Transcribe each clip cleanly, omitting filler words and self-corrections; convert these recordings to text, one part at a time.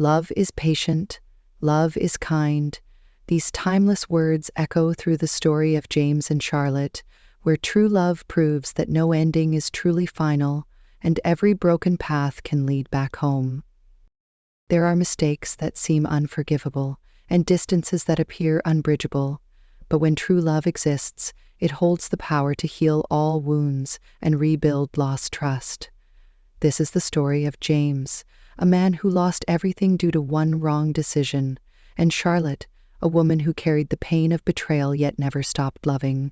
Love is patient. Love is kind. These timeless words echo through the story of James and Charlotte, where true love proves that no ending is truly final, and every broken path can lead back home. There are mistakes that seem unforgivable, and distances that appear unbridgeable, but when true love exists, it holds the power to heal all wounds and rebuild lost trust. This is the story of James, a man who lost everything due to one wrong decision, and Charlotte, a woman who carried the pain of betrayal yet never stopped loving.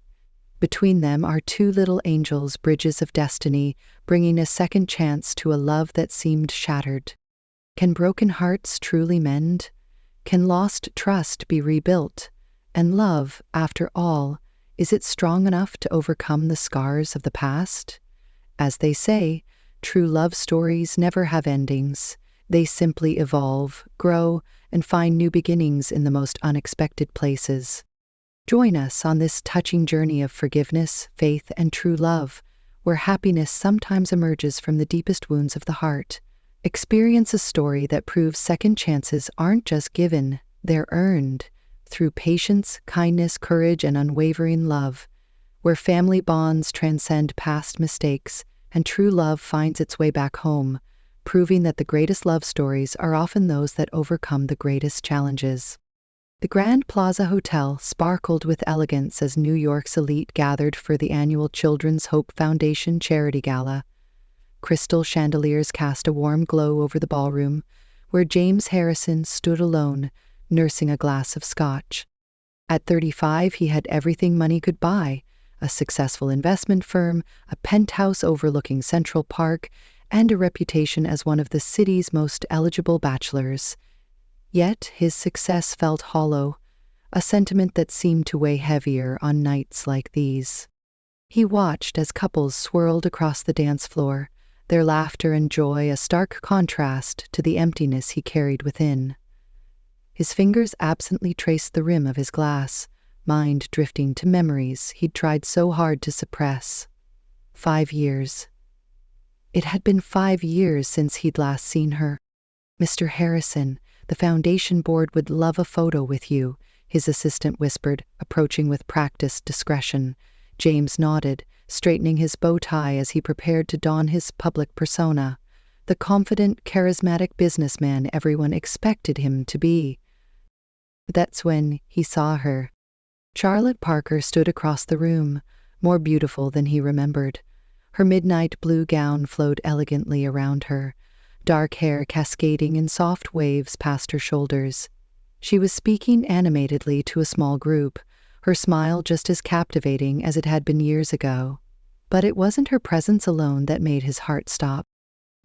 Between them are two little angels, bridges of destiny, bringing a second chance to a love that seemed shattered. Can broken hearts truly mend? Can lost trust be rebuilt? And love, after all, is it strong enough to overcome the scars of the past? As they say, true love stories never have endings. They simply evolve, grow, and find new beginnings in the most unexpected places. Join us on this touching journey of forgiveness, faith, and true love, where happiness sometimes emerges from the deepest wounds of the heart. Experience a story that proves second chances aren't just given, they're earned, through patience, kindness, courage, and unwavering love, where family bonds transcend past mistakes, and true love finds its way back home, proving that the greatest love stories are often those that overcome the greatest challenges. The Grand Plaza Hotel sparkled with elegance as New York's elite gathered for the annual Children's Hope Foundation Charity Gala. Crystal chandeliers cast a warm glow over the ballroom, where James Harrison stood alone, nursing a glass of scotch. At 35, he had everything money could buy: a successful investment firm, a penthouse overlooking Central Park, and a reputation as one of the city's most eligible bachelors. Yet his success felt hollow, a sentiment that seemed to weigh heavier on nights like these. He watched as couples swirled across the dance floor, their laughter and joy a stark contrast to the emptiness he carried within. His fingers absently traced the rim of his glass, mind drifting to memories he'd tried so hard to suppress. 5 years. It had been 5 years since he'd last seen her. "Mr. Harrison, the foundation board would love a photo with you," his assistant whispered, approaching with practiced discretion. James nodded, straightening his bow tie as he prepared to don his public persona, the confident, charismatic businessman everyone expected him to be. That's when he saw her. Charlotte Parker stood across the room, more beautiful than he remembered. Her midnight blue gown flowed elegantly around her, dark hair cascading in soft waves past her shoulders. She was speaking animatedly to a small group, her smile just as captivating as it had been years ago. But it wasn't her presence alone that made his heart stop.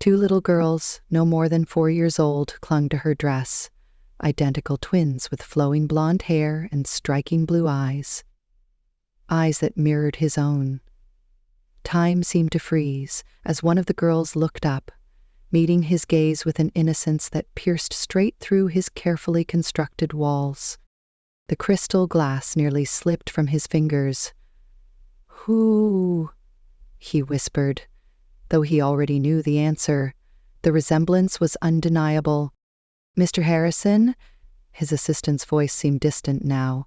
2 little girls, no more than 4 years old, clung to her dress, identical twins with flowing blonde hair and striking blue eyes. Eyes that mirrored his own. Time seemed to freeze as one of the girls looked up, meeting his gaze with an innocence that pierced straight through his carefully constructed walls. The crystal glass nearly slipped from his fingers. "Who?" he whispered, though he already knew the answer. The resemblance was undeniable. "Mr. Harrison?" His assistant's voice seemed distant now.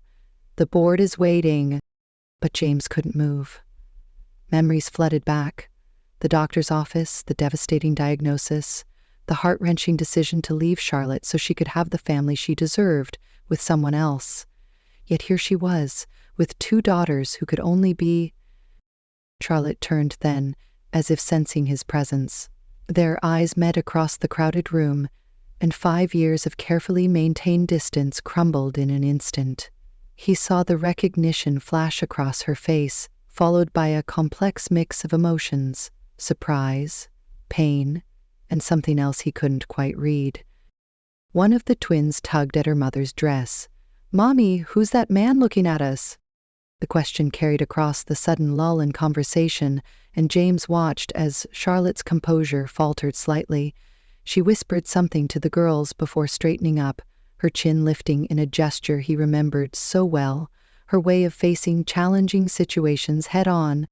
"The board is waiting." But James couldn't move. Memories flooded back. The doctor's office, the devastating diagnosis, the heart-wrenching decision to leave Charlotte so she could have the family she deserved with someone else. Yet here she was, with 2 daughters who could only be... Charlotte turned then, as if sensing his presence. Their eyes met across the crowded room, and 5 years of carefully maintained distance crumbled in an instant. He saw the recognition flash across her face, followed by a complex mix of emotions: surprise, pain, and something else he couldn't quite read. One of the twins tugged at her mother's dress. "Mommy, who's that man looking at us?" The question carried across the sudden lull in conversation, and James watched as Charlotte's composure faltered slightly. She whispered something to the girls before straightening up, her chin lifting in a gesture he remembered so well, her way of facing challenging situations head-on.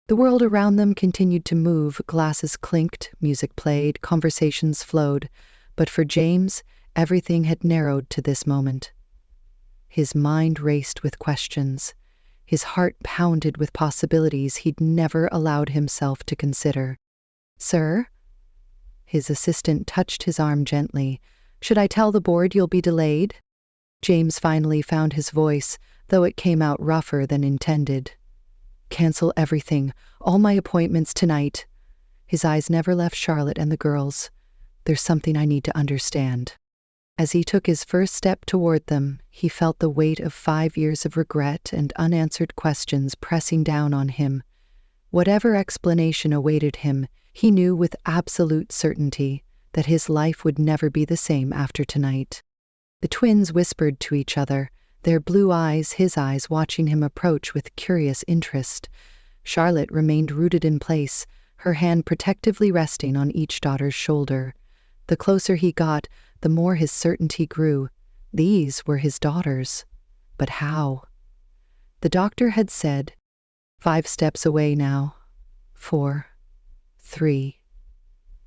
The world around them continued to move, glasses clinked, music played, conversations flowed, but for James, Everything had narrowed to this moment. His mind raced with questions. His heart pounded with possibilities he'd never allowed himself to consider. "Sir?" His assistant touched his arm gently. "Should I tell the board you'll be delayed?" James finally found his voice, though it came out rougher than intended. "Cancel everything, all my appointments tonight." His eyes never left Charlotte and the girls. "There's something I need to understand." As he took his first step toward them, he felt the weight of 5 years of regret and unanswered questions pressing down on him. Whatever explanation awaited him, he knew with absolute certainty that his life would never be the same after tonight. The twins whispered to each other, their blue eyes, his eyes, watching him approach with curious interest. Charlotte remained rooted in place, her hand protectively resting on each daughter's shoulder. The closer he got, the more his certainty grew. These were his daughters. But how? The doctor had said, 5 steps away now. 4, 3.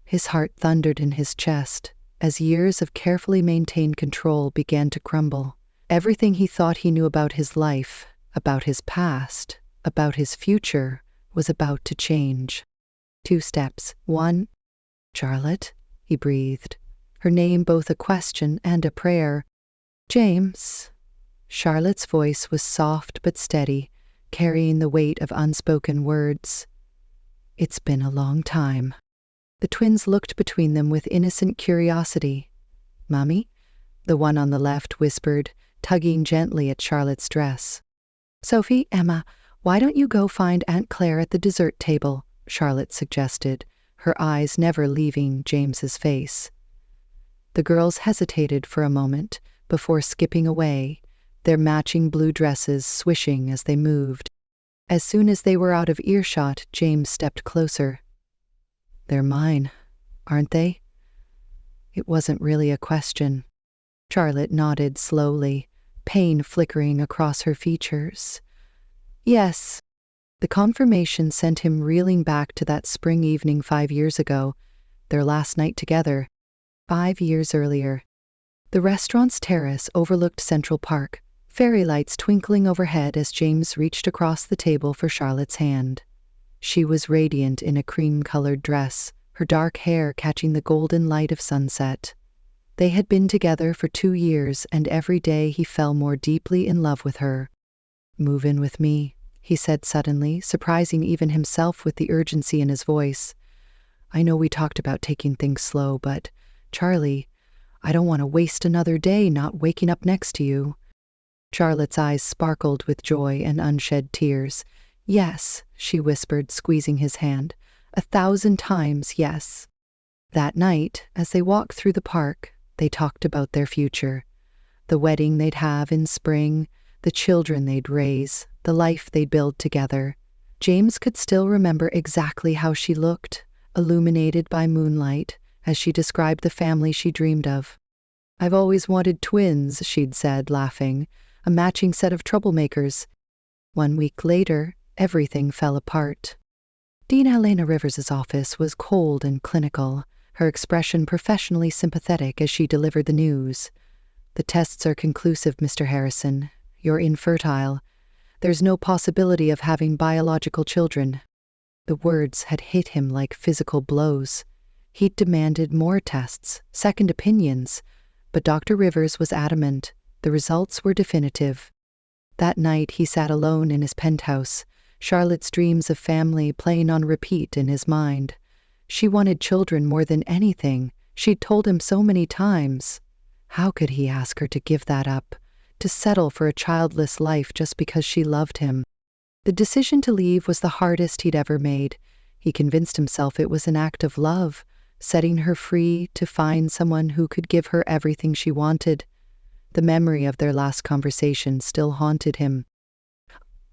His heart thundered in his chest as years of carefully maintained control began to crumble. Everything he thought he knew about his life, about his past, about his future, was about to change. 2 steps. 1. "Charlotte," he breathed, her name both a question and a prayer. "James." Charlotte's voice was soft but steady, carrying the weight of unspoken words. "It's been a long time." The twins looked between them with innocent curiosity. "Mommy?" the one on the left whispered, tugging gently at Charlotte's dress. "Sophie, Emma, why don't you go find Aunt Claire at the dessert table?" Charlotte suggested, her eyes never leaving James's face. The girls hesitated for a moment before skipping away, their matching blue dresses swishing as they moved. As soon as they were out of earshot, James stepped closer. "They're mine, aren't they?" It wasn't really a question. Charlotte nodded slowly, pain flickering across her features. "Yes." The confirmation sent him reeling back to that spring evening 5 years ago, their last night together. 5 years earlier. The restaurant's terrace overlooked Central Park, fairy lights twinkling overhead as James reached across the table for Charlotte's hand. She was radiant in a cream-colored dress, her dark hair catching the golden light of sunset. They had been together for 2 years, and every day he fell more deeply in love with her. "Move in with me," he said suddenly, surprising even himself with the urgency in his voice. "I know we talked about taking things slow, but, Charlie, I don't want to waste another day not waking up next to you." Charlotte's eyes sparkled with joy and unshed tears. "Yes," she whispered, squeezing his hand. 1,000 times yes." That night, as they walked through the park, they talked about their future. The wedding they'd have in spring, the children they'd raise, the life they'd build together. James could still remember exactly how she looked, illuminated by moonlight, as she described the family she dreamed of. "I've always wanted twins," she'd said, laughing, "a matching set of troublemakers." 1 week later, everything fell apart. Dean Helena Rivers's office was cold and clinical, her expression professionally sympathetic as she delivered the news. "The tests are conclusive, Mr. Harrison. You're infertile. There's no possibility of having biological children." The words had hit him like physical blows. He'd demanded more tests, second opinions, but Dr. Rivers was adamant. The results were definitive. That night he sat alone in his penthouse, Charlotte's dreams of family playing on repeat in his mind. She wanted children more than anything. She'd told him so many times. How could he ask her to give that up, to settle for a childless life just because she loved him? The decision to leave was the hardest he'd ever made. He convinced himself it was an act of love, setting her free to find someone who could give her everything she wanted. The memory of their last conversation still haunted him.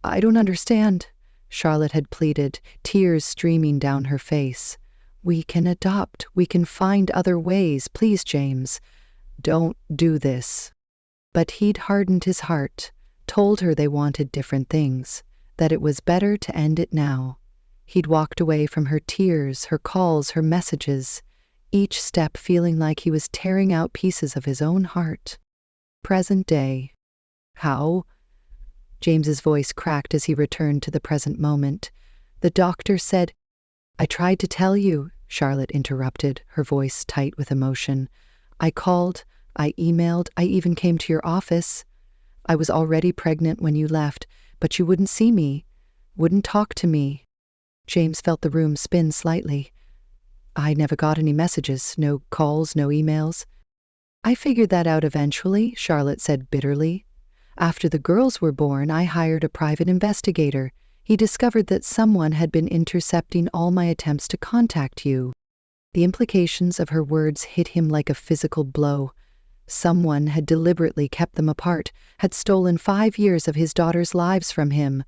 "I don't understand," Charlotte had pleaded, tears streaming down her face. "We can adopt. We can find other ways. Please, James, don't do this." But he'd hardened his heart, told her they wanted different things, that it was better to end it now. He'd walked away from her tears, her calls, her messages. each step feeling like he was tearing out pieces of his own heart. Present day. How? James's voice cracked as he returned to the present moment. The doctor said, "I tried to tell you," Charlotte interrupted, her voice tight with emotion. "I called, I emailed, I even came to your office. I was already pregnant when you left, but you wouldn't see me, wouldn't talk to me." James felt the room spin slightly. "I never got any messages, no calls, no emails." "I figured that out eventually," Charlotte said bitterly. "After the girls were born, I hired a private investigator. He discovered that someone had been intercepting all my attempts to contact you." The implications of her words hit him like a physical blow. Someone had deliberately kept them apart, had stolen 5 years of his daughter's lives from him.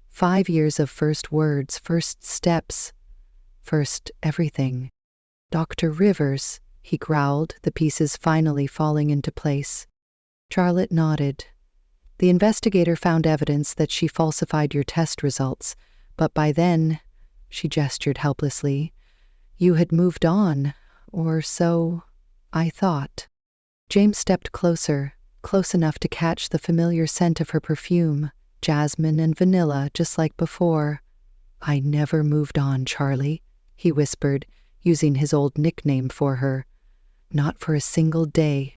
5 years of first words, first steps, first everything. "Dr. Rivers," he growled, the pieces finally falling into place. Charlotte nodded. "The investigator found evidence that she falsified your test results, but by then," she gestured helplessly, "you had moved on, or so I thought." James stepped closer, close enough to catch the familiar scent of her perfume, jasmine and vanilla, just like before. "I never moved on, Charlie," he whispered, using his old nickname for her. "Not for a single day."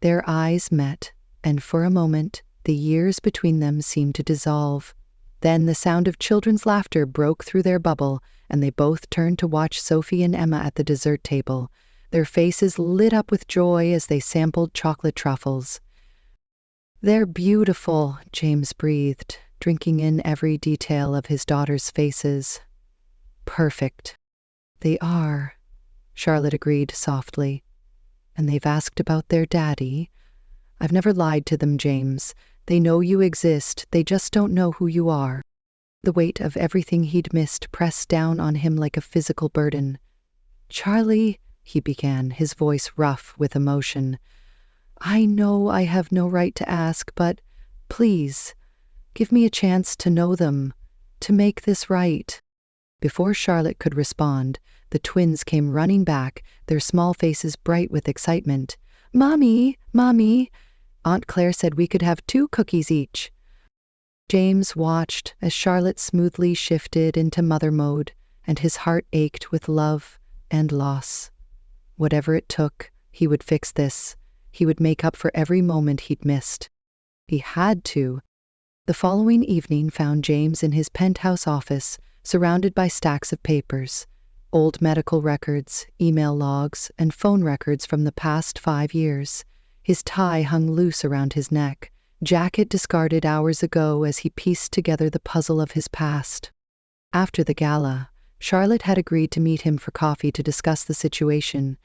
Their eyes met, and for a moment, the years between them seemed to dissolve. Then the sound of children's laughter broke through their bubble, and they both turned to watch Sophie and Emma at the dessert table. Their faces lit up with joy as they sampled chocolate truffles. "They're beautiful," James breathed, drinking in every detail of his daughter's faces. "Perfect." "They are," Charlotte agreed softly. "And they've asked about their daddy." "I've never lied to them, James. They know you exist, they just don't know who you are." The weight of everything he'd missed pressed down on him like a physical burden. "Charlie," he began, his voice rough with emotion, "I know I have no right to ask, but please, give me a chance to know them, to make this right." Before Charlotte could respond, the twins came running back, their small faces bright with excitement. "Mommy, Mommy, Aunt Claire said we could have 2 cookies each." James watched as Charlotte smoothly shifted into mother mode, and his heart ached with love and loss. Whatever it took, he would fix this. He would make up for every moment he'd missed. He had to. The following evening found James in his penthouse office, surrounded by stacks of papers, old medical records, email logs, and phone records from the past 5 years. His tie hung loose around his neck, jacket discarded hours ago as he pieced together the puzzle of his past. After the gala, Charlotte had agreed to meet him for coffee to discuss the situation.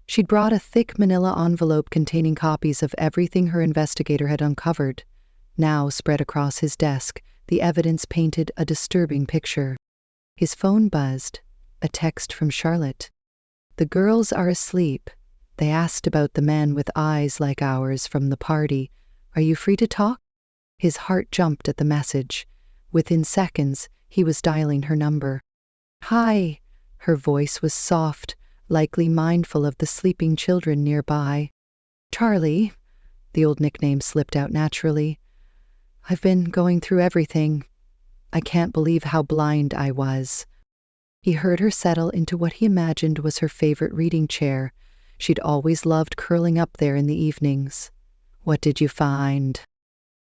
She'd brought a thick manila envelope containing copies of everything her investigator had uncovered. Now, spread across his desk, the evidence painted a disturbing picture. His phone buzzed, a text from Charlotte. "The girls are asleep. They asked about the man with eyes like ours from the party. Are you free to talk?" His heart jumped at the message. Within seconds, he was dialing her number. "Hi." Her voice was soft, likely mindful of the sleeping children nearby. "Charlie," the old nickname slipped out naturally. "I've been going through everything. I can't believe how blind I was." He heard her settle into what he imagined was her favorite reading chair. She'd always loved curling up there in the evenings. "What did you find?"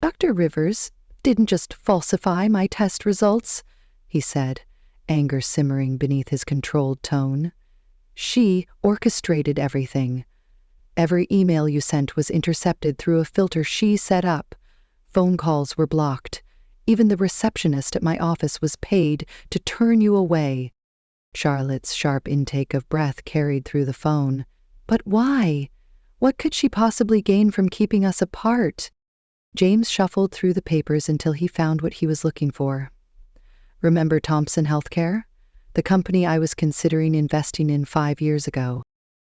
"Dr. Rivers didn't just falsify my test results," he said, anger simmering beneath his controlled tone. "She orchestrated everything. Every email you sent was intercepted through a filter she set up. Phone calls were blocked. Even the receptionist at my office was paid to turn you away." Charlotte's sharp intake of breath carried through the phone. "But why? What could she possibly gain from keeping us apart?" James shuffled through the papers until he found what he was looking for. "Remember Thompson Healthcare? The company I was considering investing in 5 years ago."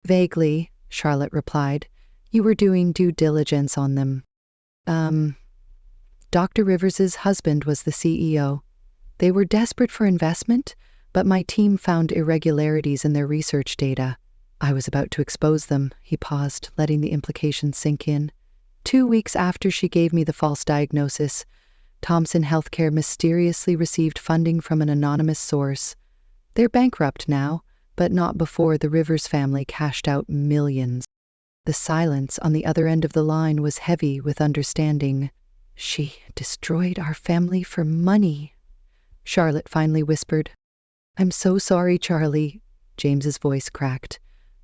"Vaguely," Charlotte replied. "You were doing due diligence on them." Dr. Rivers's husband was the CEO. They were desperate for investment, but my team found irregularities in their research data. I was about to expose them, he paused, letting the implications sink in. 2 weeks after she gave me the false diagnosis, Thompson Healthcare mysteriously received funding from an anonymous source. They're bankrupt now, but not before the Rivers family cashed out millions. The silence on the other end of the line was heavy with understanding. She destroyed our family for money, Charlotte finally whispered. I'm so sorry, Charlie, James's voice cracked.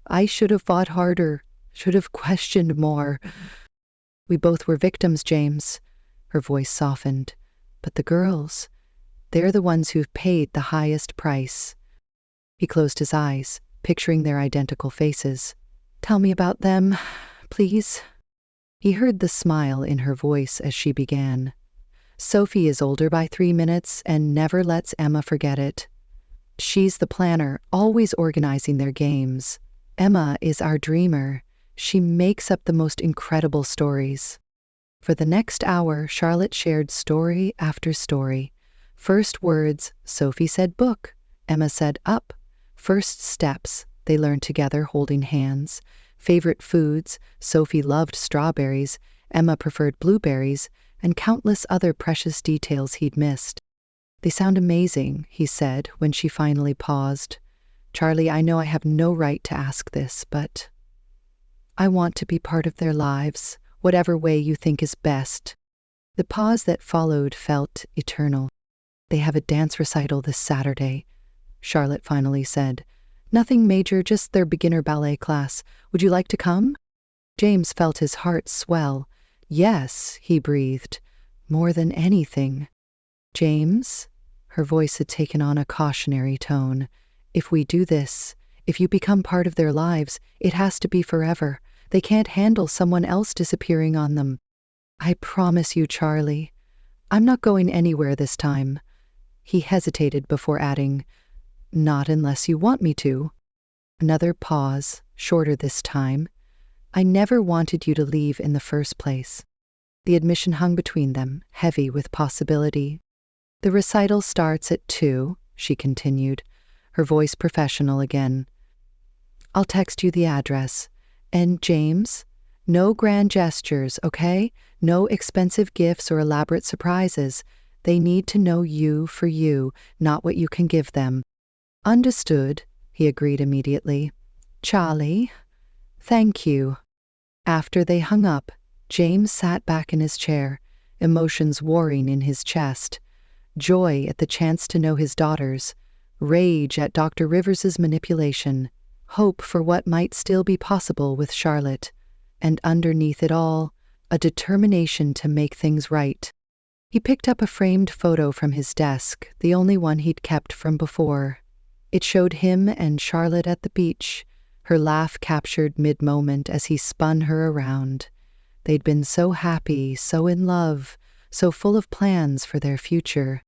I should have fought harder, should have questioned more. We both were victims, James. Her voice softened. But the girls, they're the ones who've paid the highest price. He closed his eyes, picturing their identical faces. Tell me about them, please. He heard the smile in her voice as she began. Sophie is older by 3 minutes and never lets Emma forget it. She's the planner, always organizing their games. Emma is our dreamer. She makes up the most incredible stories. For the next hour, Charlotte shared story after story. First words, Sophie said book. Emma said up. First steps, they learned together holding hands. Favorite foods, Sophie loved strawberries, Emma preferred blueberries, and countless other precious details he'd missed. They sound amazing, he said when she finally paused. Charlie, I know I have no right to ask this, but I want to be part of their lives, whatever way you think is best. The pause that followed felt eternal. They have a dance recital this Saturday, Charlotte finally said. Nothing major, just their beginner ballet class. Would you like to come? James felt his heart swell. Yes, he breathed. More than anything. James? Her voice had taken on a cautionary tone. If we do this, if you become part of their lives, it has to be forever. They can't handle someone else disappearing on them. I promise you, Charlie. I'm not going anywhere this time. He hesitated before adding, not unless you want me to. Another pause, shorter this time. I never wanted you to leave in the first place. The admission hung between them, heavy with possibility. The recital starts at 2, she continued, her voice professional again. I'll text you the address. And James, no grand gestures, okay? No expensive gifts or elaborate surprises. They need to know you for you, not what you can give them. Understood, he agreed immediately. Charlie, thank you. After they hung up, James sat back in his chair, emotions warring in his chest. Joy at the chance to know his daughters, rage at Dr. Rivers's manipulation, hope for what might still be possible with Charlotte, and underneath it all, a determination to make things right. He picked up a framed photo from his desk, the only one he'd kept from before. It showed him and Charlotte at the beach, her laugh captured mid-moment as he spun her around. They'd been so happy, so in love, so full of plans for their future.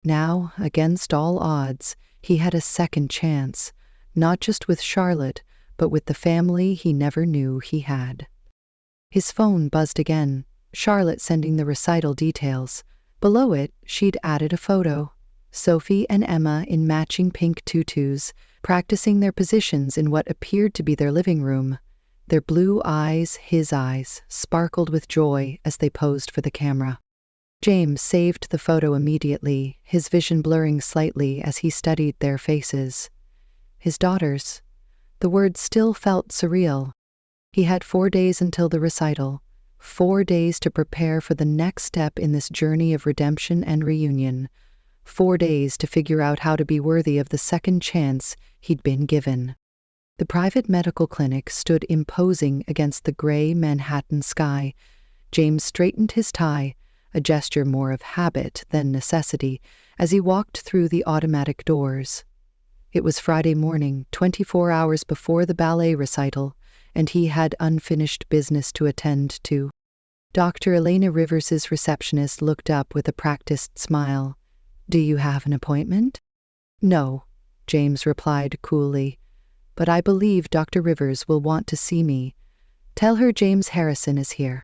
Now, against all odds, he had a second chance, not just with Charlotte, but with the family he never knew he had. His phone buzzed again, Charlotte sending the recital details. Below it, she'd added a photo. Sophie and Emma in matching pink tutus, practicing their positions in what appeared to be their living room. Their blue eyes, his eyes, sparkled with joy as they posed for the camera. James saved the photo immediately, his vision blurring slightly as he studied their faces. His daughters. The words still felt surreal. He had 4 days until the recital, 4 days to prepare for the next step in this journey of redemption and reunion. 4 days to figure out how to be worthy of the second chance he'd been given. The private medical clinic stood imposing against the gray Manhattan sky. James straightened his tie, a gesture more of habit than necessity, as he walked through the automatic doors. It was Friday morning, 24 hours before the ballet recital, and he had unfinished business to attend to. Dr. Elena Rivers's receptionist looked up with a practiced smile. Do you have an appointment? No, James replied coolly. But I believe Dr. Rivers will want to see me. Tell her James Harrison is here.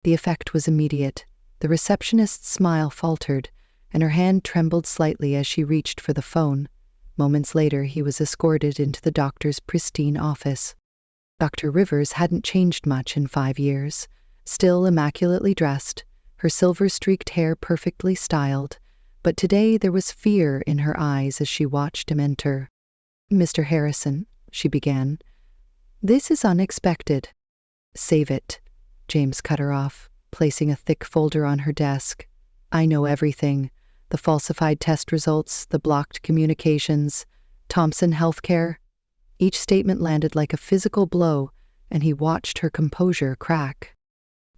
The effect was immediate. The receptionist's smile faltered, and her hand trembled slightly as she reached for the phone. Moments later, he was escorted into the doctor's pristine office. Dr. Rivers hadn't changed much in 5 years, still immaculately dressed, her silver-streaked hair perfectly styled, but today there was fear in her eyes as she watched him enter. "Mr. Harrison," she began, "this is unexpected." "Save it," James cut her off, placing a thick folder on her desk. "I know everything. The falsified test results, the blocked communications, Thompson Healthcare." Each statement landed like a physical blow, and he watched her composure crack.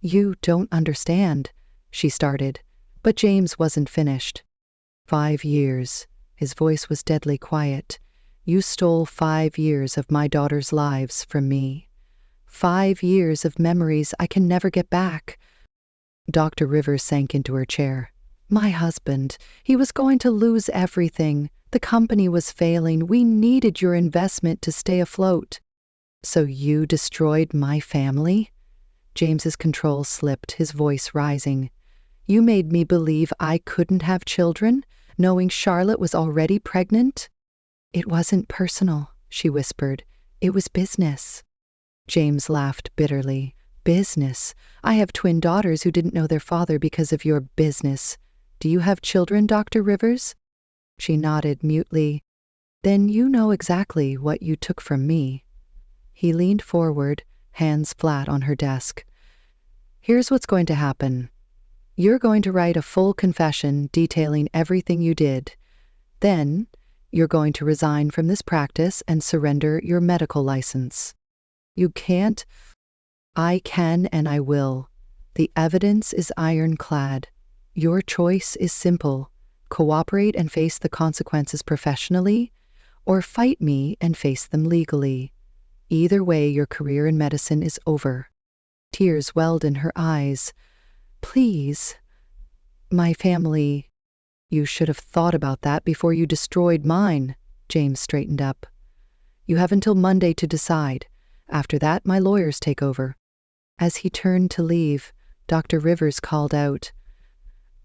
"You don't understand," she started, but James wasn't finished. 5 years. His voice was deadly quiet. "You stole 5 years of my daughter's lives from me. 5 years of memories I can never get back." Dr. Rivers sank into her chair. "My husband, he was going to lose everything. The company was failing. We needed your investment to stay afloat." "So you destroyed my family?" James's control slipped, his voice rising. "You made me believe I couldn't have children, knowing Charlotte was already pregnant?" "It wasn't personal," she whispered. "It was business." James laughed bitterly. "Business? I have twin daughters who didn't know their father because of your business. Do you have children, Dr. Rivers?" She nodded mutely. "Then you know exactly what you took from me." He leaned forward, hands flat on her desk. "Here's what's going to happen. You're going to write a full confession detailing everything you did. Then, you're going to resign from this practice and surrender your medical license." "You can't." "I can and I will. The evidence is ironclad. Your choice is simple. Cooperate and face the consequences professionally, or fight me and face them legally. Either way, your career in medicine is over." Tears welled in her eyes. "Please. My family." "You should have thought about that before you destroyed mine." James straightened up. "You have until Monday to decide. After that, my lawyers take over." As he turned to leave, Dr. Rivers called out,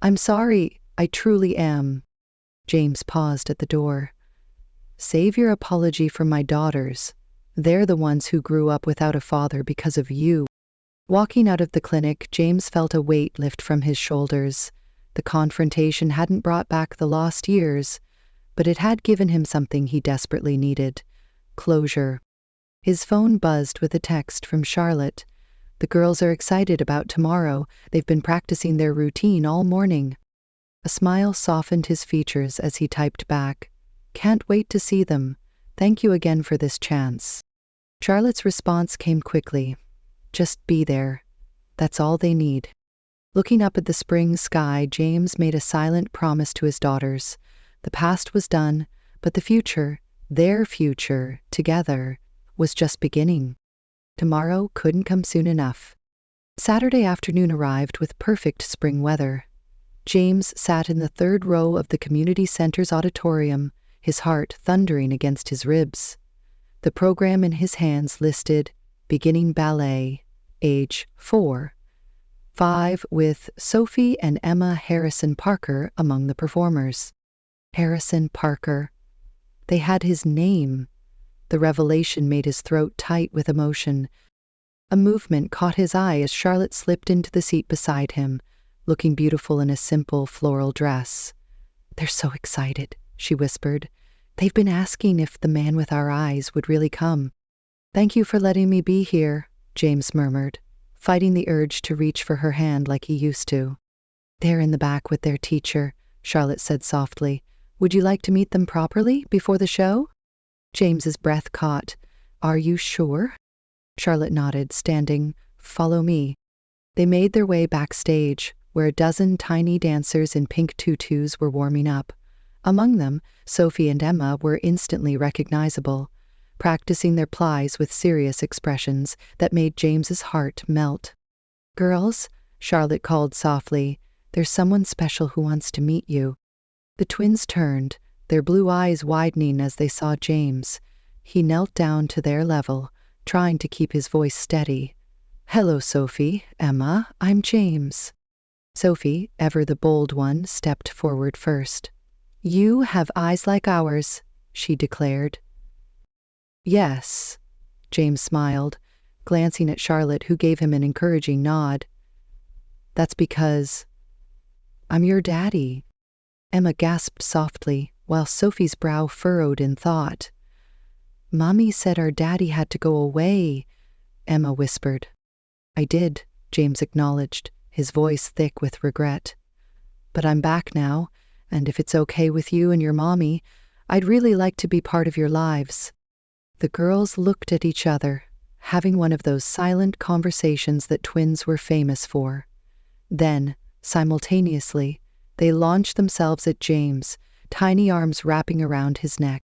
"I'm sorry, I truly am." James paused at the door. "Save your apology for my daughters. They're the ones who grew up without a father because of you." Walking out of the clinic, James felt a weight lift from his shoulders. The confrontation hadn't brought back the lost years, but it had given him something he desperately needed: closure. His phone buzzed with a text from Charlotte. "The girls are excited about tomorrow. They've been practicing their routine all morning." A smile softened his features as he typed back, "Can't wait to see them. Thank you again for this chance." Charlotte's response came quickly. "Just be there. That's all they need." Looking up at the spring sky, James made a silent promise to his daughters. The past was done, but the future, their future, together, was just beginning. Tomorrow couldn't come soon enough. Saturday afternoon arrived with perfect spring weather. James sat in the third row of the community center's auditorium, his heart thundering against his ribs. The program in his hands listed beginning ballet, age 4, 5, with Sophie and Emma Harrison Parker among the performers. Harrison Parker. They had his name. The revelation made his throat tight with emotion. A movement caught his eye as Charlotte slipped into the seat beside him, looking beautiful in a simple floral dress. "They're so excited," she whispered. "They've been asking if the man with our eyes would really come." "Thank you for letting me be here," James murmured, fighting the urge to reach for her hand like he used to. "They're in the back with their teacher," Charlotte said softly. "Would you like to meet them properly before the show?" James's breath caught. "Are you sure?" Charlotte nodded, standing. "Follow me." They made their way backstage, where a dozen tiny dancers in pink tutus were warming up. Among them, Sophie and Emma were instantly recognizable, practicing their plies with serious expressions that made James's heart melt. "Girls," Charlotte called softly, "there's someone special who wants to meet you." The twins turned, their blue eyes widening as they saw James. He knelt down to their level, trying to keep his voice steady. "Hello, Sophie, Emma, I'm James." Sophie, ever the bold one, stepped forward first. "You have eyes like ours," she declared. Yes, James smiled, glancing at Charlotte, who gave him an encouraging nod. That's because I'm your daddy. Emma gasped softly, while Sophie's brow furrowed in thought. Mommy said our daddy had to go away, Emma whispered. I did, James acknowledged, his voice thick with regret. But I'm back now, and if it's okay with you and your mommy, I'd really like to be part of your lives. The girls looked at each other, having one of those silent conversations that twins were famous for. Then, simultaneously, they launched themselves at James, tiny arms wrapping around his neck.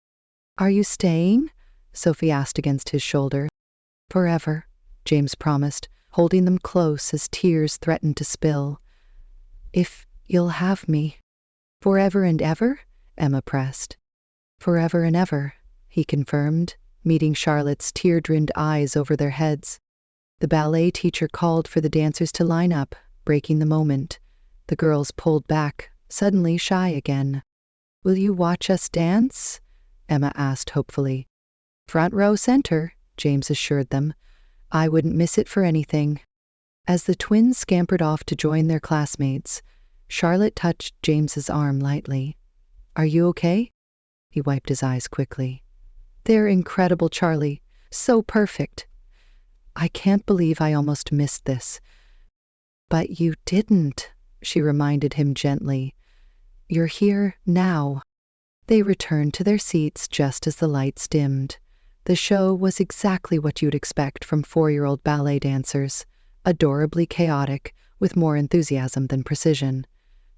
Are you staying? Sophie asked against his shoulder. Forever, James promised, holding them close as tears threatened to spill. If you'll have me. Forever and ever? Emma pressed. Forever and ever, he confirmed, meeting Charlotte's tear-dimmed eyes over their heads. The ballet teacher called for the dancers to line up, breaking the moment. The girls pulled back, suddenly shy again. Will you watch us dance? Emma asked hopefully. Front row center, James assured them. I wouldn't miss it for anything. As the twins scampered off to join their classmates, Charlotte touched James's arm lightly. Are you okay? He wiped his eyes quickly. They're incredible, Charlie. So perfect. I can't believe I almost missed this. But you didn't, she reminded him gently. You're here now. They returned to their seats just as the lights dimmed. The show was exactly what you'd expect from 4-year-old ballet dancers, adorably chaotic, with more enthusiasm than precision.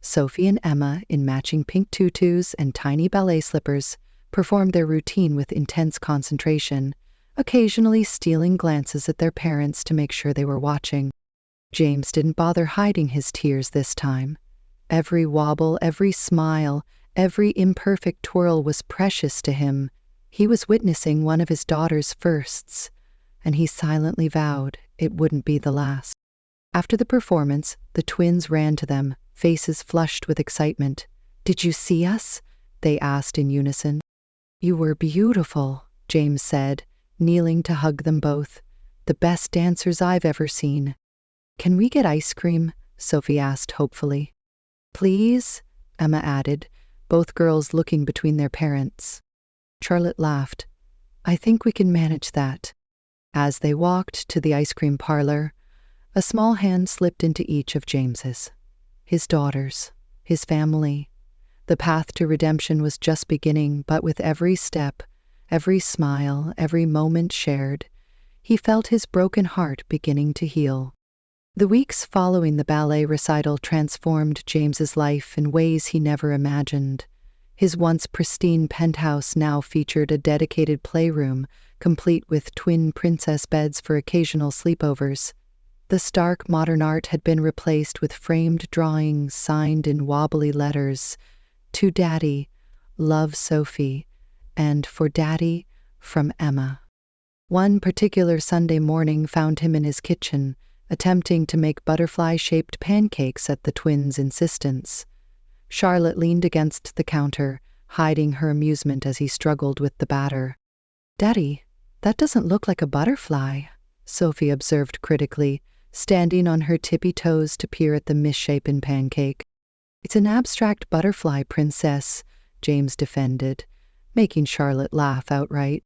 Sophie and Emma, in matching pink tutus and tiny ballet slippers, performed their routine with intense concentration, occasionally stealing glances at their parents to make sure they were watching. James didn't bother hiding his tears this time. Every wobble, every smile, every imperfect twirl was precious to him. He was witnessing one of his daughter's firsts, and he silently vowed it wouldn't be the last. After the performance, the twins ran to them, faces flushed with excitement. Did you see us? They asked in unison. You were beautiful, James said, kneeling to hug them both. The best dancers I've ever seen. Can we get ice cream? Sophie asked hopefully. Please? Emma added, both girls looking between their parents. Charlotte laughed. I think we can manage that. As they walked to the ice cream parlor, a small hand slipped into each of James's. His daughters, his family. The path to redemption was just beginning, but with every step, every smile, every moment shared, he felt his broken heart beginning to heal. The weeks following the ballet recital transformed James's life in ways he never imagined. His once pristine penthouse now featured a dedicated playroom, complete with twin princess beds for occasional sleepovers. The stark modern art had been replaced with framed drawings signed in wobbly letters. To Daddy, love Sophie, and for Daddy, from Emma. One particular Sunday morning found him in his kitchen, attempting to make butterfly-shaped pancakes at the twins' insistence. Charlotte leaned against the counter, hiding her amusement as he struggled with the batter. Daddy, that doesn't look like a butterfly, Sophie observed critically, standing on her tippy toes to peer at the misshapen pancake. It's an abstract butterfly, princess, James defended, making Charlotte laugh outright.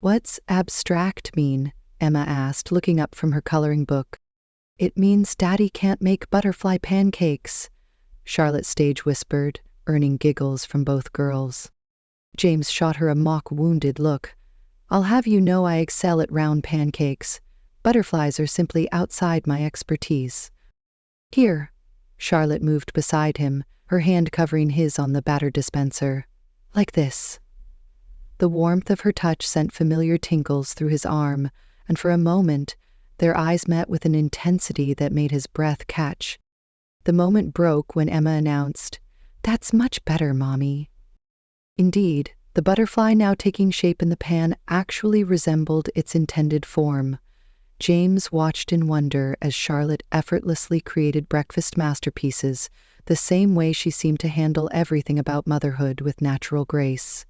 What's abstract mean? Emma asked, looking up from her coloring book. It means Daddy can't make butterfly pancakes, Charlotte stage whispered, earning giggles from both girls. James shot her a mock-wounded look. I'll have you know I excel at round pancakes. Butterflies are simply outside my expertise. Here. Charlotte moved beside him, her hand covering his on the batter dispenser. Like this. The warmth of her touch sent familiar tingles through his arm, and for a moment, their eyes met with an intensity that made his breath catch. The moment broke when Emma announced, That's much better, Mommy. Indeed, the butterfly now taking shape in the pan actually resembled its intended form. James watched in wonder as Charlotte effortlessly created breakfast masterpieces, the same way she seemed to handle everything about motherhood with natural grace.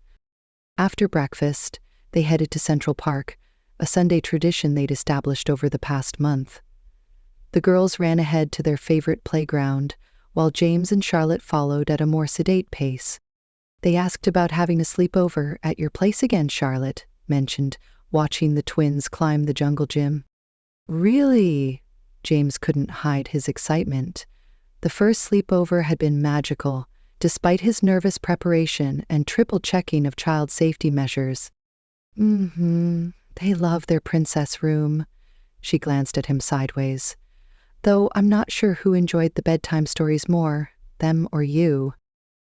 After breakfast, they headed to Central Park, a Sunday tradition they'd established over the past month. The girls ran ahead to their favorite playground, while James and Charlotte followed at a more sedate pace. They asked about having a sleepover at your place again, Charlotte mentioned, watching the twins climb the jungle gym. Really? James couldn't hide his excitement. The first sleepover had been magical, despite his nervous preparation and triple checking of child safety measures. They love their princess room. She glanced at him sideways. Though I'm not sure who enjoyed the bedtime stories more, them or you.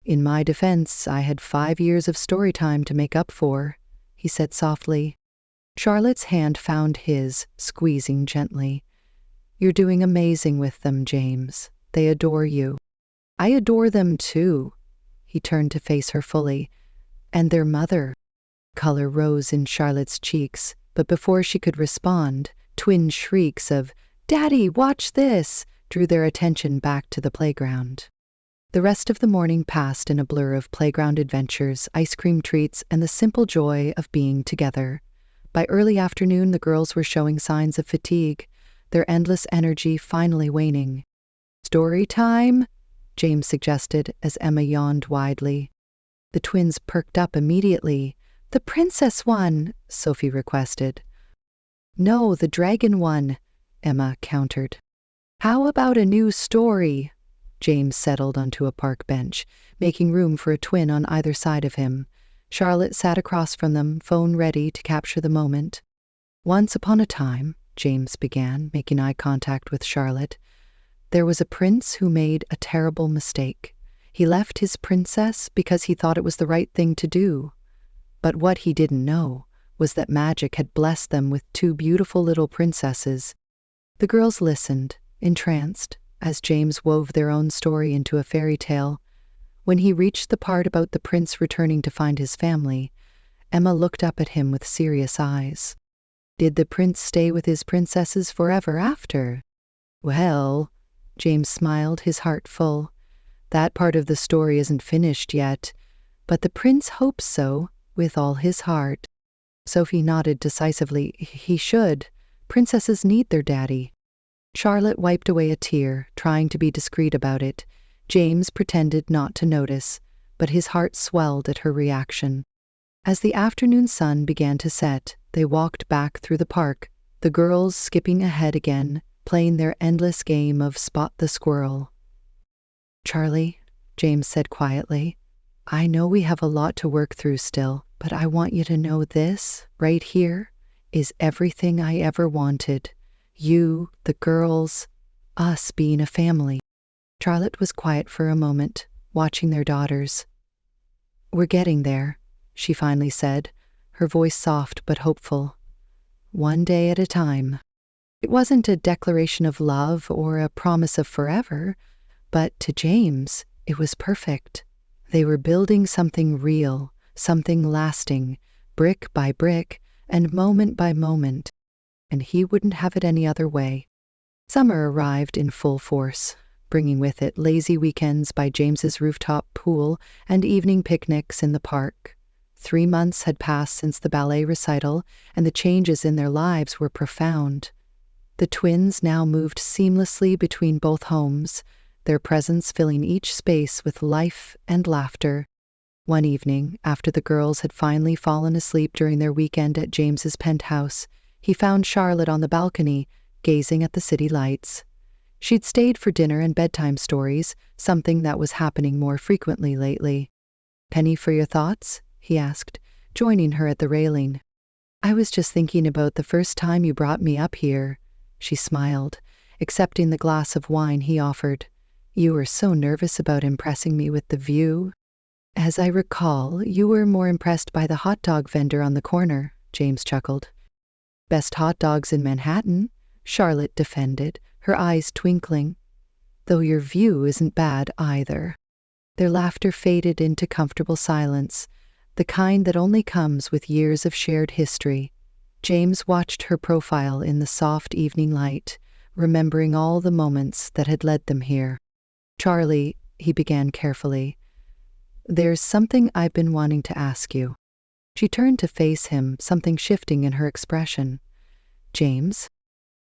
In my defense, I had 5 years of story time to make up for, he said softly. Charlotte's hand found his, squeezing gently. You're doing amazing with them, James. They adore you. I adore them too. He turned to face her fully. And their mother. Color rose in Charlotte's cheeks, but before she could respond, twin shrieks of, "Daddy, watch this!" drew their attention back to the playground. The rest of the morning passed in a blur of playground adventures, ice cream treats, and the simple joy of being together. By early afternoon, the girls were showing signs of fatigue, their endless energy finally waning. "Story time?" James suggested as Emma yawned widely. The twins perked up immediately. "The princess one," Sophie requested. "No, the dragon one," Emma countered. "How about a new story?" James settled onto a park bench, making room for a twin on either side of him. Charlotte sat across from them, phone ready to capture the moment. "Once upon a time," James began, making eye contact with Charlotte, "there was a prince who made a terrible mistake. He left his princess because he thought it was the right thing to do. But what he didn't know was that magic had blessed them with 2 beautiful little princesses." The girls listened, entranced, as James wove their own story into a fairy tale. When he reached the part about the prince returning to find his family, Emma looked up at him with serious eyes. "Did the prince stay with his princesses forever after?" "Well," James smiled, his heart full, "that part of the story isn't finished yet, but the prince hopes so, with all his heart." Sophie nodded decisively. "He should. Princesses need their daddy." Charlotte wiped away a tear, trying to be discreet about it. James pretended not to notice, but his heart swelled at her reaction. As the afternoon sun began to set, they walked back through the park, the girls skipping ahead again, playing their endless game of Spot the Squirrel. "Charlie," James said quietly, "I know we have a lot to work through still, but I want you to know this, right here, is everything I ever wanted. You, the girls, us being a family." Charlotte was quiet for a moment, watching their daughters. "We're getting there," she finally said, her voice soft but hopeful. "One day at a time." It wasn't a declaration of love or a promise of forever, but to James, it was perfect. They were building something real, something lasting, brick by brick and moment by moment, and he wouldn't have it any other way. Summer arrived in full force, bringing with it lazy weekends by James's rooftop pool and evening picnics in the park. 3 months had passed since the ballet recital, and the changes in their lives were profound. The twins now moved seamlessly between both homes, their presence filling each space with life and laughter. One evening, after the girls had finally fallen asleep during their weekend at James's penthouse, he found Charlotte on the balcony, gazing at the city lights. She'd stayed for dinner and bedtime stories, something that was happening more frequently lately. "Penny for your thoughts?" he asked, joining her at the railing. "I was just thinking about the first time you brought me up here." She smiled, accepting the glass of wine he offered. "You were so nervous about impressing me with the view." "As I recall, you were more impressed by the hot dog vendor on the corner," James chuckled. "Best hot dogs in Manhattan," Charlotte defended, her eyes twinkling. "Though your view isn't bad either." Their laughter faded into comfortable silence, the kind that only comes with years of shared history. James watched her profile in the soft evening light, remembering all the moments that had led them here. "Charlie," he began carefully, "there's something I've been wanting to ask you." She turned to face him, something shifting in her expression. "James?"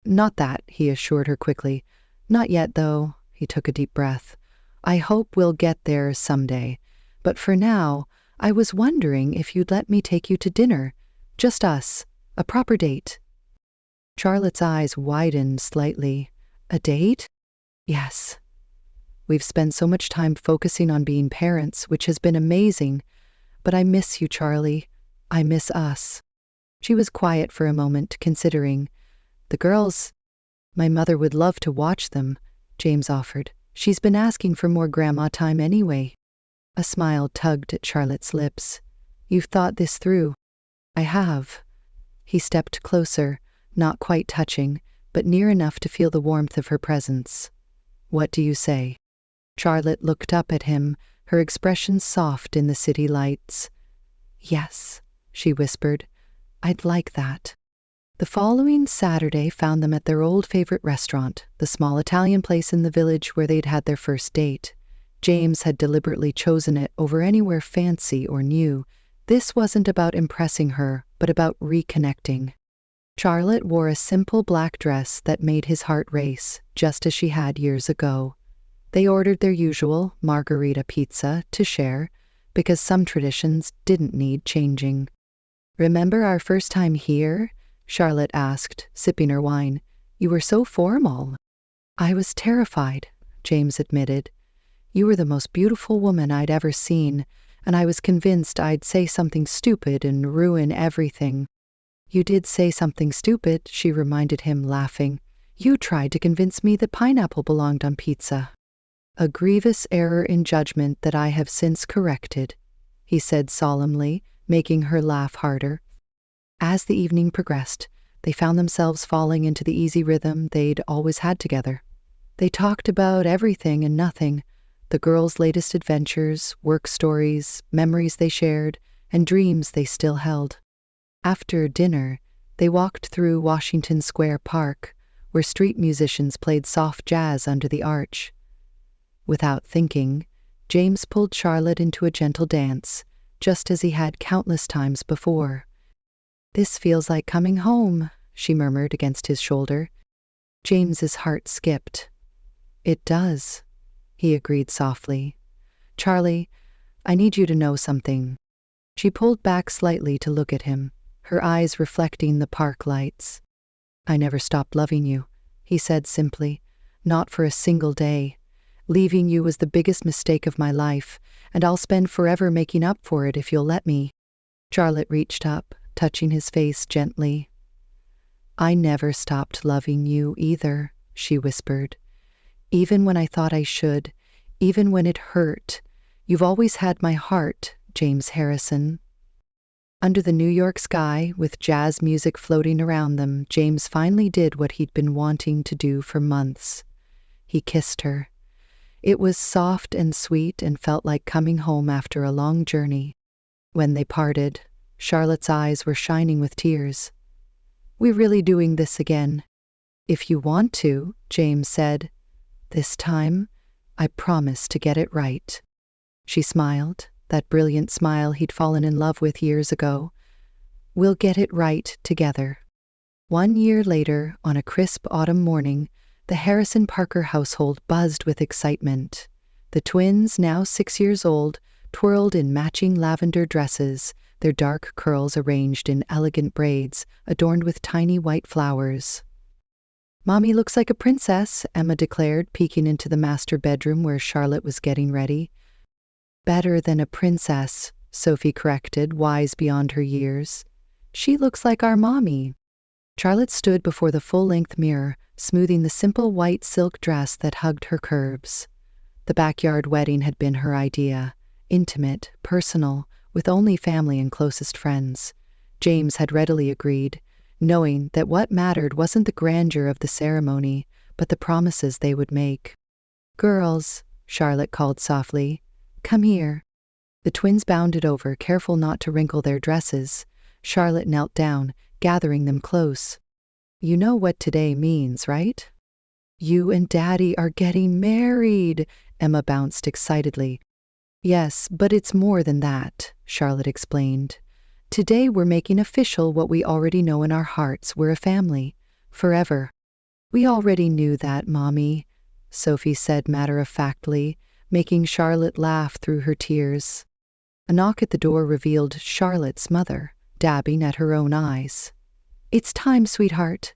"Not that," he assured her quickly. "Not yet, though." He took a deep breath. "I hope we'll get there someday. But for now, I was wondering if you'd let me take you to dinner. Just us. A proper date." Charlotte's eyes widened slightly. "A date?" "Yes. We've spent so much time focusing on being parents, which has been amazing. But I miss you, Charlie. I miss us." She was quiet for a moment, considering. "The girls, my mother would love to watch them," James offered. "She's been asking for more grandma time anyway." A smile tugged at Charlotte's lips. "You've thought this through." "I have." He stepped closer, not quite touching, but near enough to feel the warmth of her presence. "What do you say?" Charlotte looked up at him, her expression soft in the city lights. "Yes," she whispered. "I'd like that." The following Saturday found them at their old favorite restaurant, the small Italian place in the village where they'd had their first date. James had deliberately chosen it over anywhere fancy or new. This wasn't about impressing her, but about reconnecting. Charlotte wore a simple black dress that made his heart race, just as she had years ago. They ordered their usual margarita pizza to share, because some traditions didn't need changing. "Remember our first time here?" Charlotte asked, sipping her wine. "You were so formal." "I was terrified," James admitted. "You were the most beautiful woman I'd ever seen, and I was convinced I'd say something stupid and ruin everything." "You did say something stupid," she reminded him, laughing. "You tried to convince me that pineapple belonged on pizza." "A grievous error in judgment that I have since corrected," he said solemnly, making her laugh harder. As the evening progressed, they found themselves falling into the easy rhythm they'd always had together. They talked about everything and nothing, the girls' latest adventures, work stories, memories they shared, and dreams they still held. After dinner, they walked through Washington Square Park, where street musicians played soft jazz under the arch. Without thinking, James pulled Charlotte into a gentle dance, just as he had countless times before. "This feels like coming home," she murmured against his shoulder. James's heart skipped. "It does," he agreed softly. "Charlie, I need you to know something." She pulled back slightly to look at him, her eyes reflecting the park lights. "I never stopped loving you," he said simply. "Not for a single day. Leaving you was the biggest mistake of my life, and I'll spend forever making up for it if you'll let me." Charlotte reached up, touching his face gently. "I never stopped loving you either," she whispered. "Even when I thought I should, even when it hurt, you've always had my heart, James Harrison." Under the New York sky, with jazz music floating around them, James finally did what he'd been wanting to do for months. He kissed her. It was soft and sweet and felt like coming home after a long journey. When they parted, Charlotte's eyes were shining with tears. "We're really doing this again?" "If you want to," James said. "This time, I promise to get it right." She smiled, that brilliant smile he'd fallen in love with years ago. "We'll get it right together." 1 year later, on a crisp autumn morning, the Harrison Parker household buzzed with excitement. The twins, now 6 years old, twirled in matching lavender dresses, their dark curls arranged in elegant braids, adorned with tiny white flowers. "Mommy looks like a princess," Emma declared, peeking into the master bedroom where Charlotte was getting ready. "Better than a princess," Sophie corrected, wise beyond her years. "She looks like our mommy." Charlotte stood before the full-length mirror, smoothing the simple white silk dress that hugged her curves. The backyard wedding had been her idea, intimate, personal, with only family and closest friends. James had readily agreed, knowing that what mattered wasn't the grandeur of the ceremony, but the promises they would make. "Girls," Charlotte called softly, "come here." The twins bounded over, careful not to wrinkle their dresses. Charlotte knelt down, gathering them close. "You know what today means, right?" "You and Daddy are getting married," Emma bounced excitedly. "Yes, but it's more than that," Charlotte explained. Today we're making official what we already know in our hearts. We're a family. Forever. We already knew that, Mommy, Sophie said matter-of-factly, making Charlotte laugh through her tears. A knock at the door revealed Charlotte's mother, dabbing at her own eyes. "It's time, sweetheart."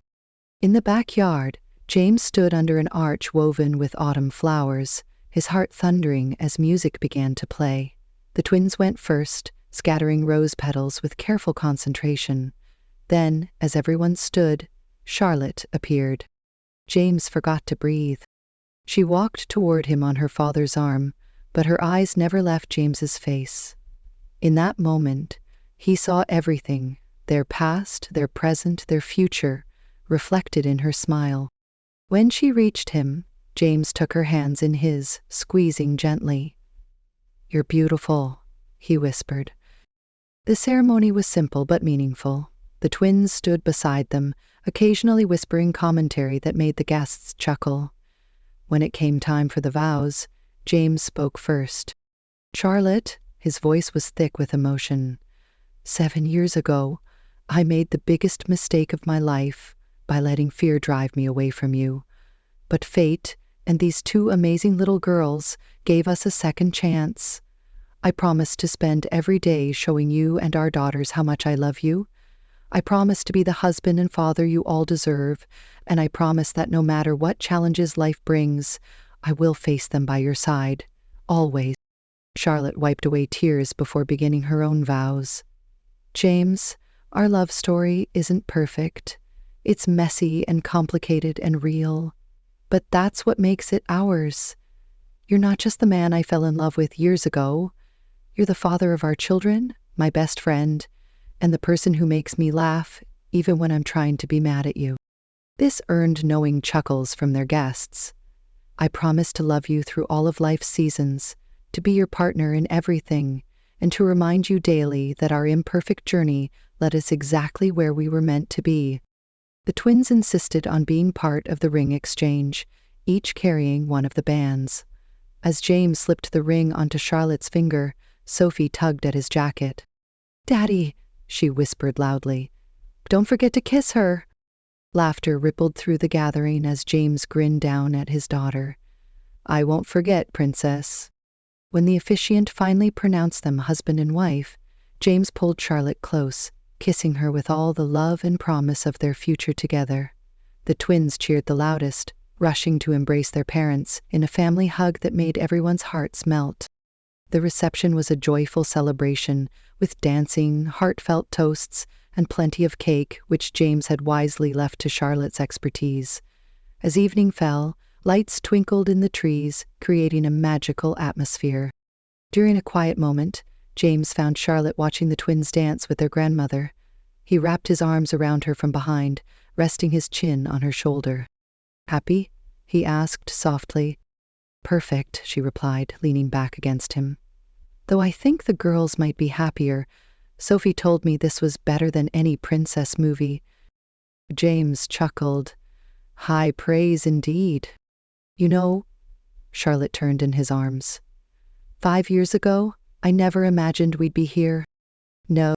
In the backyard, James stood under an arch woven with autumn flowers, his heart thundering as music began to play. The twins went first, scattering rose petals with careful concentration. Then, as everyone stood, Charlotte appeared. James forgot to breathe. She walked toward him on her father's arm, but her eyes never left James's face. In that moment, he saw everything, their past, their present, their future, reflected in her smile. When she reached him, James took her hands in his, squeezing gently. "You're beautiful," he whispered. The ceremony was simple but meaningful. The twins stood beside them, occasionally whispering commentary that made the guests chuckle. When it came time for the vows, James spoke first. "Charlotte," his voice was thick with emotion, "7 years ago, I made the biggest mistake of my life by letting fear drive me away from you. But fate and these 2 amazing little girls gave us a second chance. I promised to spend every day showing you and our daughters how much I love you. I promise to be the husband and father you all deserve, and I promise that no matter what challenges life brings, I will face them by your side, always." Charlotte wiped away tears before beginning her own vows. "James, our love story isn't perfect. It's messy and complicated and real. But that's what makes it ours. You're not just the man I fell in love with years ago. You're the father of our children, my best friend, and the person who makes me laugh even when I'm trying to be mad at you." This earned knowing chuckles from their guests. "I promise to love you through all of life's seasons, to be your partner in everything, and to remind you daily that our imperfect journey led us exactly where we were meant to be." The twins insisted on being part of the ring exchange, each carrying one of the bands. As James slipped the ring onto Charlotte's finger, Sophie tugged at his jacket. "Daddy," she whispered loudly, "don't forget to kiss her." Laughter rippled through the gathering as James grinned down at his daughter. "I won't forget, Princess." When the officiant finally pronounced them husband and wife, James pulled Charlotte close, kissing her with all the love and promise of their future together. The twins cheered the loudest, rushing to embrace their parents in a family hug that made everyone's hearts melt. The reception was a joyful celebration, with dancing, heartfelt toasts, and plenty of cake, which James had wisely left to Charlotte's expertise. As evening fell, lights twinkled in the trees, creating a magical atmosphere. During a quiet moment, James found Charlotte watching the twins dance with their grandmother. He wrapped his arms around her from behind, resting his chin on her shoulder. "Happy?" he asked softly. "Perfect," she replied, leaning back against him. "Though I think the girls might be happier. Sophie told me this was better than any princess movie." James chuckled. "High praise indeed." "You know," Charlotte turned in his arms, "5 years ago, I never imagined we'd be here. No,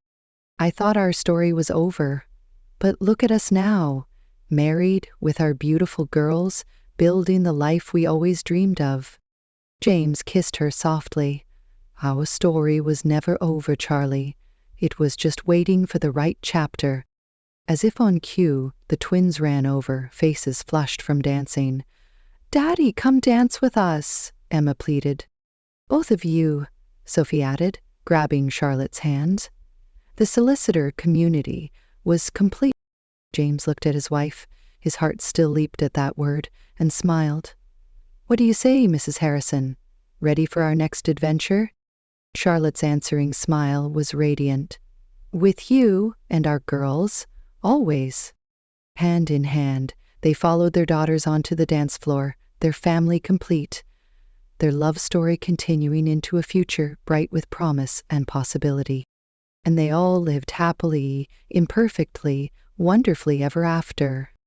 I thought our story was over. But look at us now, married, with our beautiful girls, building the life we always dreamed of." James kissed her softly. "Our story was never over, Charlie. It was just waiting for the right chapter." As if on cue, the twins ran over, faces flushed from dancing. "Daddy, come dance with us," Emma pleaded. "Both of you," Sophie added, grabbing Charlotte's hand. The solicitor community was complete. James looked at his wife. His heart still leaped at that word, and smiled. "What do you say, Mrs. Harrison? Ready for our next adventure?" Charlotte's answering smile was radiant. "With you and our girls, always." Hand in hand, they followed their daughters onto the dance floor, their family complete, their love story continuing into a future bright with promise and possibility. And they all lived happily, imperfectly, wonderfully ever after.